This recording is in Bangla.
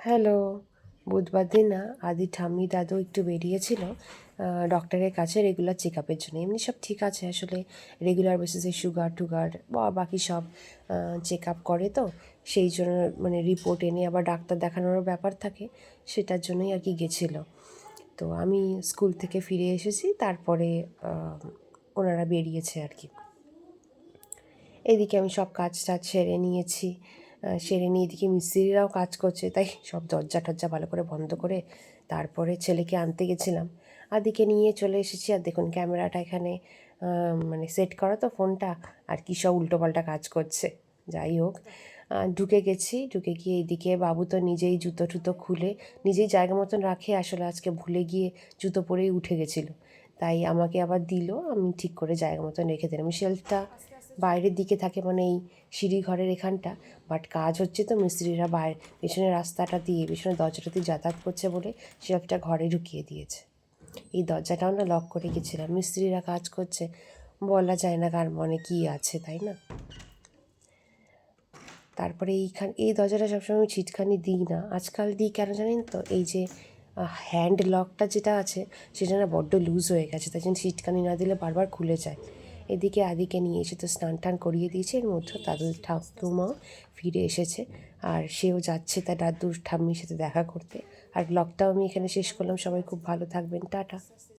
হ্যালো। বুধবার দিন না আদি ঠাম্মি দাদু একটু বেরিয়েছিল ডক্টরের কাছে রেগুলার চেক আপের জন্য। এমনি সব ঠিক আছে, আসলে রেগুলার বেসিসে সুগার টুগার বা বাকি সব চেক আপ করে, তো সেই জন্য মানে রিপোর্ট এনে আবার ডাক্তার দেখানোরও ব্যাপার থাকে, সেটার জন্যই আর কি গেছিলো। তো আমি স্কুল থেকে ফিরে এসেছি, তারপরে ওনারা বেরিয়েছে আর কি। এদিকে আমি সব কাজ টাজ সেরে নিয়েছি, সেরে নিয়ে এদিকে মিস্ত্রিরাও কাজ করছে, তাই সব দরজা টরজা ভালো করে বন্ধ করে তারপরে ছেলেকে আনতে গেছিলাম। আদিকে নিয়ে চলে এসেছি। আর দেখুন ক্যামেরাটা এখানে মানে সেট করা তো ফোনটা, আর কী সব উল্টোপাল্টা কাজ করছে। যাই হোক, ঢুকে গেছি। ঢুকে গিয়ে এদিকে বাবু তো নিজেই জুতো টুতো খুলে নিজেই জায়গা মতন রাখে, আসলে আজকে ভুলে গিয়ে জুতো পরেই উঠে গেছিলো, তাই আমাকে আবার দিল, আমি ঠিক করে জায়গা মতন রেখে দিলাম। শেলফটা বাইরের দিকে থাকে, মানে এই সিঁড়ি ঘরের এখানটা, বাট কাজ হচ্ছে তো মিস্ত্রিরা বাইরে পেছনের রাস্তাটা দিয়ে পেছনের দরজাটা দিয়ে যাতায়াত করছে বলে শেলফটা ঘরে ঢুকিয়ে দিয়েছে। এই দরজাটাও না লক করে গেছিলাম, মিস্ত্রিরা কাজ করছে, বলা যায় না কার মনে কী আছে, তাই না? তারপরে এই দরজাটা সবসময় আমি ছিটকানি দিই না, আজকাল দিই কেন জানেন তো, এই যে হ্যান্ড লকটা যেটা আছে সেটা না বড্ড লুজ হয়ে গেছে, তাই জন্য ছিটকানি না দিলে বারবার খুলে যায়। এদিকে আদিকে নিয়ে এসে তো স্নান টান করিয়ে দিয়েছে, এর মধ্যে দাদু ঠাকুমাও ফিরে এসেছে, আর সেও যাচ্ছে তার দাদু ঠাম্মির সাথে দেখা করতে। আর ব্লগটাও আমি এখানে শেষ করলাম। সবাই খুব ভালো থাকবেন, টাটা।